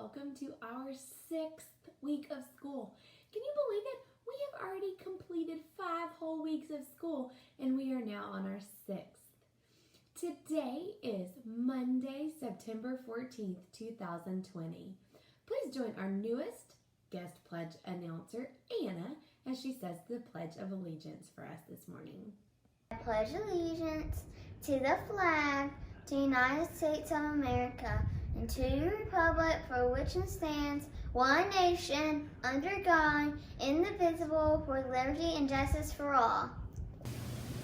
welcome to our 6th week of school. Can you believe it? We have already completed 5 whole weeks of school and we are now on our 6th. Today is Monday, September 14th, 2020. Please join our newest guest pledge announcer, Anna, as she says the Pledge of Allegiance for us this morning. I pledge allegiance to the flag, to the United States of America, and to the republic for which it stands, one nation, under God, indivisible, with liberty and justice for all.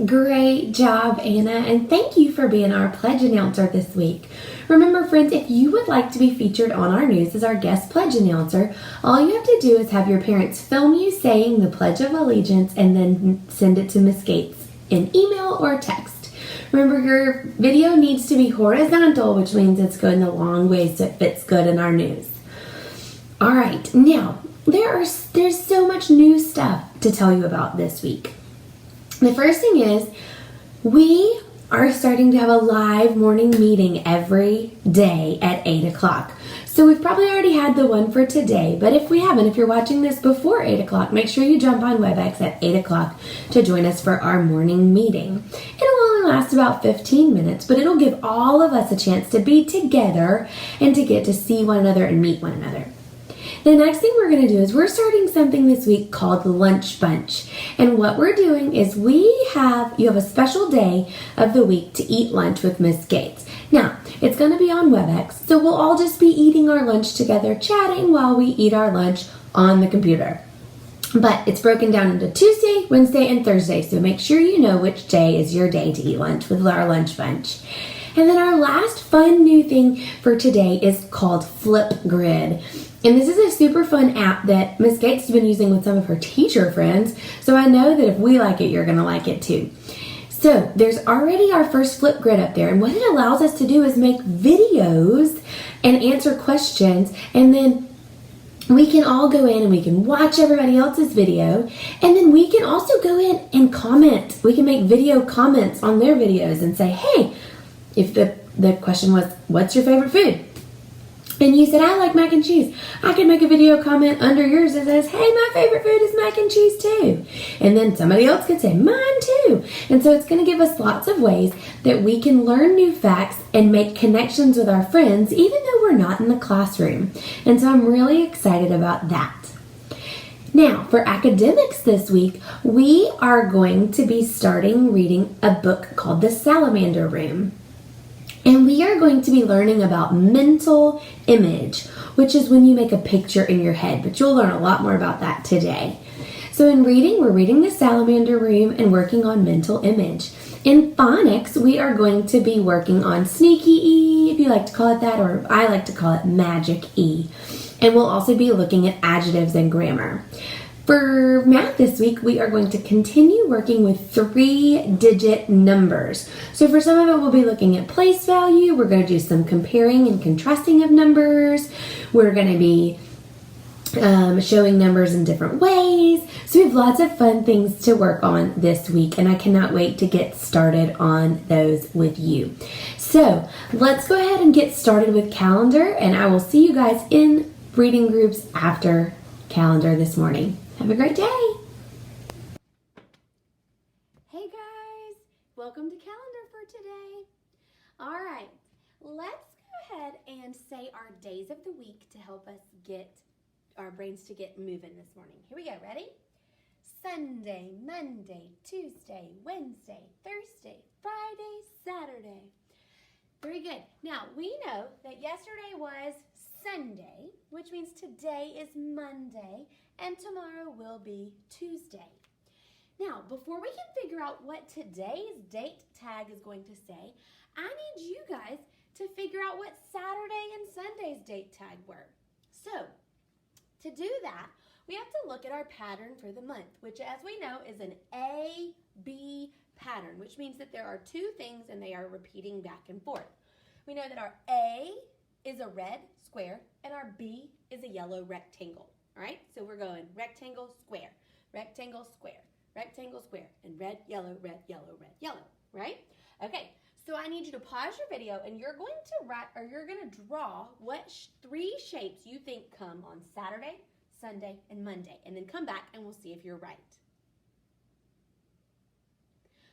Great job, Anna, and thank you for being our pledge announcer this week. Remember, friends, if you would like to be featured on our news as our guest pledge announcer, all you have to do is have your parents film you saying the Pledge of Allegiance and then send it to Miss Gates in email or text. Remember, your video needs to be horizontal, which means it's going the long way so it fits good in our news. All right, now, there's so much new stuff to tell you about this week. The first thing is we are starting to have a live morning meeting every day at 8 o'clock. So we've probably already had the one for today, but if we haven't, if you're watching this before 8 o'clock, make sure you jump on WebEx at 8 o'clock to join us for our morning meeting. It'll only last about 15 minutes, but it'll give all of us a chance to be together and to get to see one another and meet one another. The next thing we're going to do is we're starting something this week called Lunch Bunch. And what we're doing is you have a special day of the week to eat lunch with Miss Gates. Now, it's going to be on WebEx, so we'll all just be eating our lunch together, chatting while we eat our lunch on the computer. But it's broken down into Tuesday, Wednesday, and Thursday, so make sure you know which day is your day to eat lunch with our Lunch Bunch. And then our last fun new thing for today is called Flipgrid. And this is a super fun app that Miss Gates has been using with some of her teacher friends, so I know that if we like it, you're going to like it too. So there's already our first Flipgrid up there, and what it allows us to do is make videos and answer questions, and then we can all go in and we can watch everybody else's video, and then we can also go in and comment. We can make video comments on their videos and say, hey, if the question was, what's your favorite food? And you said, I like mac and cheese. I can make a video comment under yours that says, hey, my favorite food is mac and cheese too. And then somebody else could say, mine too. And so it's going to give us lots of ways that we can learn new facts and make connections with our friends, even though we're not in the classroom. And so I'm really excited about that. Now, for academics this week, we are going to be starting reading a book called The Salamander Room. And we are going to be learning about mental image, which is when you make a picture in your head, but you'll learn a lot more about that today. So in reading, we're reading The Salamander Room and working on mental image. In phonics, we are going to be working on Sneaky E, if you like to call it that, or I like to call it Magic E. And we'll also be looking at adjectives and grammar. For math this week, we are going to continue working with 3-digit numbers. So for some of it, we'll be looking at place value. We're going to do some comparing and contrasting of numbers. We're going to be showing numbers in different ways. So we have lots of fun things to work on this week, and I cannot wait to get started on those with you. So let's go ahead and get started with calendar, and I will see you guys in reading groups after calendar this morning. Have a great day. Hey guys, welcome to calendar for today. All right, let's go ahead and say our days of the week to help us get our brains to get moving this morning. Here we go, ready? Sunday, Monday, Tuesday, Wednesday, Thursday, Friday, Saturday. Very good. Now, we know that yesterday was Sunday, which means today is Monday, and tomorrow will be Tuesday. Now, before we can figure out what today's date tag is going to say, I need you guys to figure out what Saturday and Sunday's date tag were. So, to do that, we have to look at our pattern for the month, which, as we know, is an A-B pattern, which means that there are two things and they are repeating back and forth. We know that our A is a red square and our B is a yellow rectangle. All right, so we're going rectangle, square, rectangle, square, rectangle, square, and red, yellow, red, yellow, red, yellow, right? Okay, So I need you to pause your video and you're going to write, or you're going to draw what 3 shapes you think come on Saturday, Sunday, and Monday. And then come back and we'll see if you're right.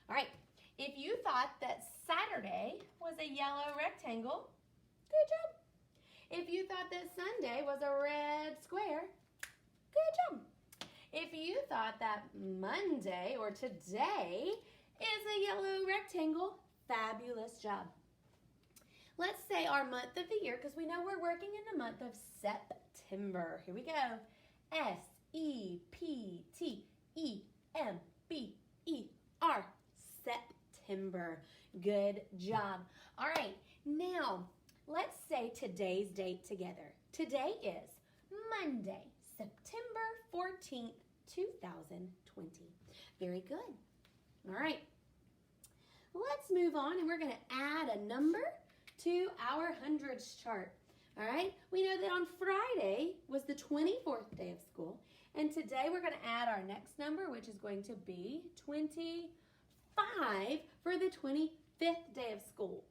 All right, if you thought that Saturday was a yellow rectangle, good job. If you thought that Sunday was a red square, good job. If you thought that Monday or today is a yellow rectangle, fabulous job. Let's say our month of the year, because we know we're working in the month of September. Here we go. S-E-P-T-E-M-B-E-R. September. Good job. All right, now let's say today's date together. Today is Monday, September 14th, 2020. Very good. All right, let's move on and we're going to add a number to our hundreds chart. All right, we know that on Friday was the 24th day of school, and today we're going to add our next number, which is going to be 25 for the 25th day of school.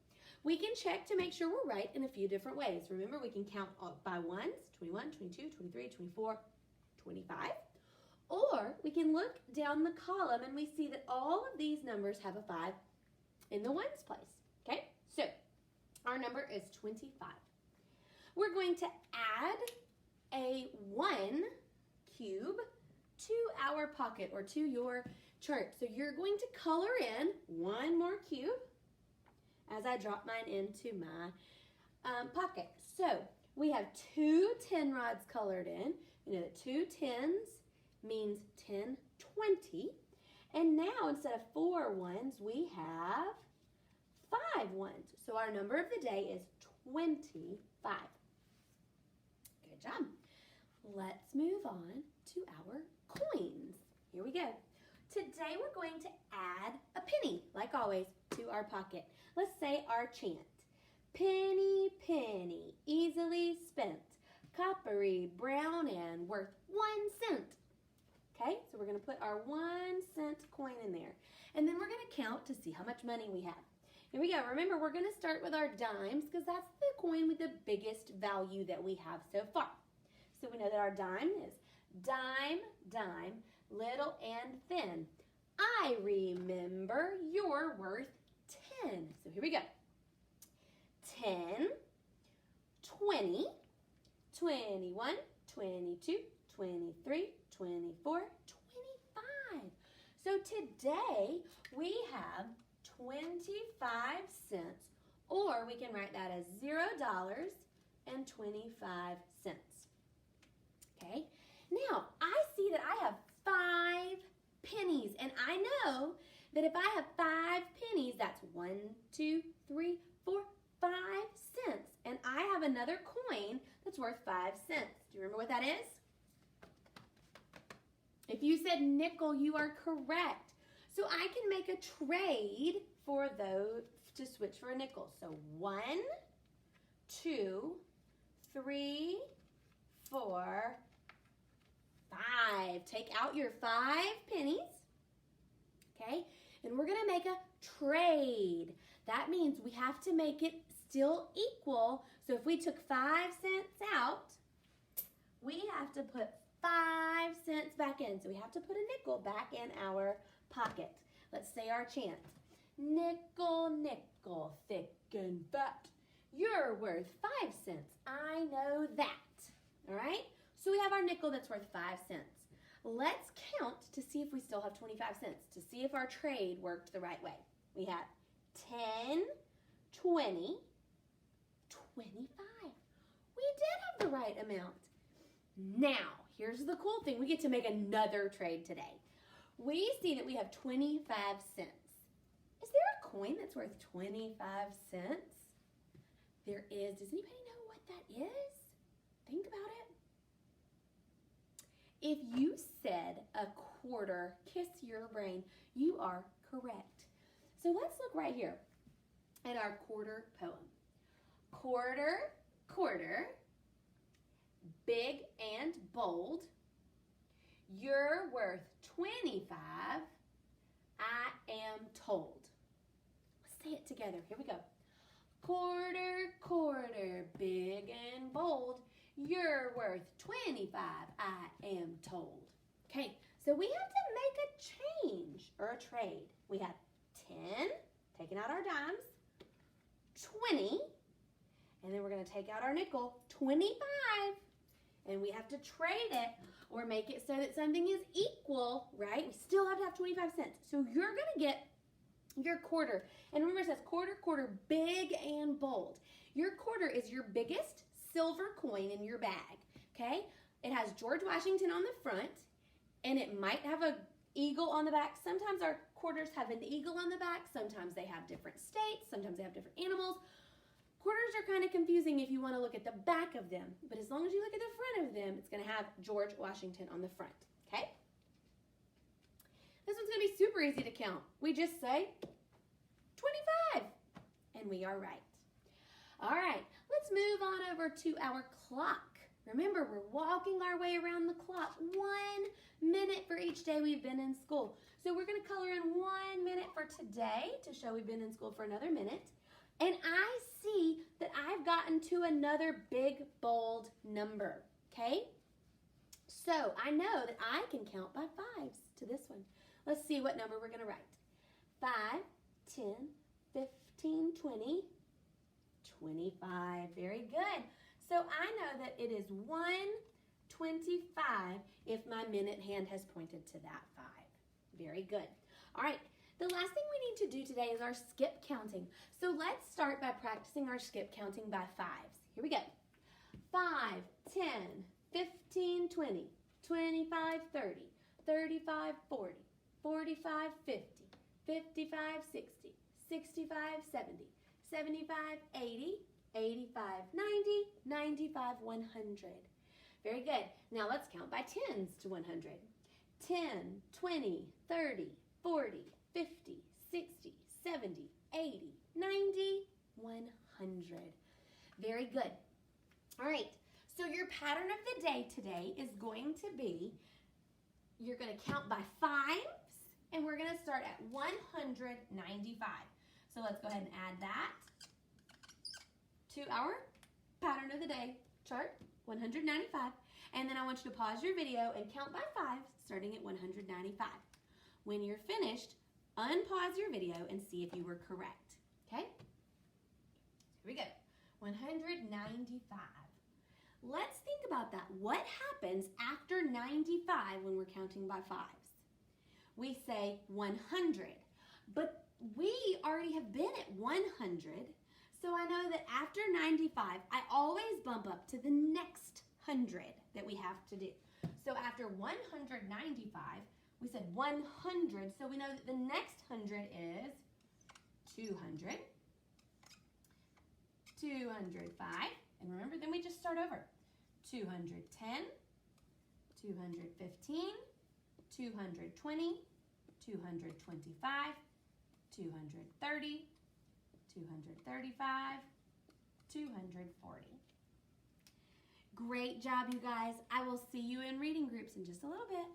We can check to make sure we're right in a few different ways. Remember, we can count by ones, 21, 22, 23, 24, 25. Or we can look down the column and we see that all of these numbers have a 5 in the ones place. Okay, so our number is 25. We're going to add a 1 cube to our pocket or to your chart. So you're going to color in 1 more cube as I drop mine into my pocket. So we have 2 10 rods colored in. You know that 2 10s means 10, 20. And now instead of 4 ones, we have 5 ones. So our number of the day is 25. Good job. Let's move on to our coins. Here we go. Today we're going to add a penny, like always, to our pocket. Let's say our chant. Penny, penny, easily spent, coppery, brown, and worth 1 cent. Okay, so we're going to put our 1 cent coin in there. And then we're going to count to see how much money we have. Here we go. Remember, we're going to start with our dimes because that's the coin with the biggest value that we have so far. So we know that our dime is dime, dime, little and thin. I remember you're worth 10. So here we go. 10, 20, 21, 22, 23, 24, 25. So today we have 25 cents, or we can write that as $0.25. Okay, now I see that I have 5 pennies, and I know that if I have 5 pennies, that's 1, 2, 3, 4, 5 cents. And I have another coin that's worth 5 cents. Do you remember what that is? If you said nickel, you are correct. So I can make a trade for those to switch for a nickel. So 1, 2, 3, 4, 5. Take out your 5 pennies. Okay, and we're going to make a trade. That means we have to make it still equal. So if we took 5 cents out, we have to put 5 cents back in. So we have to put a nickel back in our pocket. Let's say our chant. Nickel, nickel, thick and fat. You're worth 5 cents. I know that. All right? So we have our nickel that's worth 5 cents. Let's count to see if we still have 25 cents, to see if our trade worked the right way. We have 10, 20, 25. We did have the right amount. Now, here's the cool thing. We get to make another trade today. We see that we have 25 cents. Is there a coin that's worth 25 cents? There is. Does anybody know what that is? Think about it. If you said a quarter, kiss your brain, you are correct. So let's look right here at our quarter poem. Quarter, quarter, big and bold, you're worth 25, I am told. Let's say it together. Here we go. Quarter, quarter, big and bold. You're worth 25, I am told. Okay, so we have to make a change or a trade. We have 10, taking out our dimes, 20, and then we're going to take out our nickel, 25. And we have to trade it or make it so that something is equal, right? We still have to have 25 cents. So you're going to get your quarter. And remember, it says quarter, quarter, big and bold. Your quarter is your biggest silver coin in your bag, okay? It has George Washington on the front, and it might have an eagle on the back. Sometimes our quarters have an eagle on the back. Sometimes they have different states. Sometimes they have different animals. Quarters are kind of confusing if you want to look at the back of them, but as long as you look at the front of them, it's going to have George Washington on the front, okay? This one's going to be super easy to count. We just say 25, and we are right. All right, let's move on over to our clock. Remember, we're walking our way around the clock, 1 minute for each day we've been in school. So we're going to color in 1 minute for today to show we've been in school for another minute. And I see that I've gotten to another big, bold number, okay? So I know that I can count by fives to this one. Let's see what number we're going to write. 5, 10, 15, 20, 25. Very good. So I know that it is 1:25 if my minute hand has pointed to that 5. Very good. All right. The last thing we need to do today is our skip counting. So let's start by practicing our skip counting by fives. Here we go. 5, 10, 15, 20, 25, 30, 35, 40, 45, 50, 55, 60, 65, 70, 75, 80, 85, 90, 95, 100. Very good. Now let's count by tens to 100. 10, 20, 30, 40, 50, 60, 70, 80, 90, 100. Very good. All right, so your pattern of the day today is going to be, you're going to count by fives, and we're going to start at 195. So let's go ahead and add that to our pattern of the day chart, 195. And then I want you to pause your video and count by fives, starting at 195. When you're finished, unpause your video and see if you were correct. Okay? Here we go. 195. Let's think about that. What happens after 95 when we're counting by fives? We say 100, but we already have been at 100, so I know that after 95, I always bump up to the next 100 that we have to do. So after 195, we said 100, so we know that the next 100 is 200, 205, and remember, then we just start over. 210, 215, 220, 225, 230, 235, 240. Great job, you guys. I will see you in reading groups in just a little bit.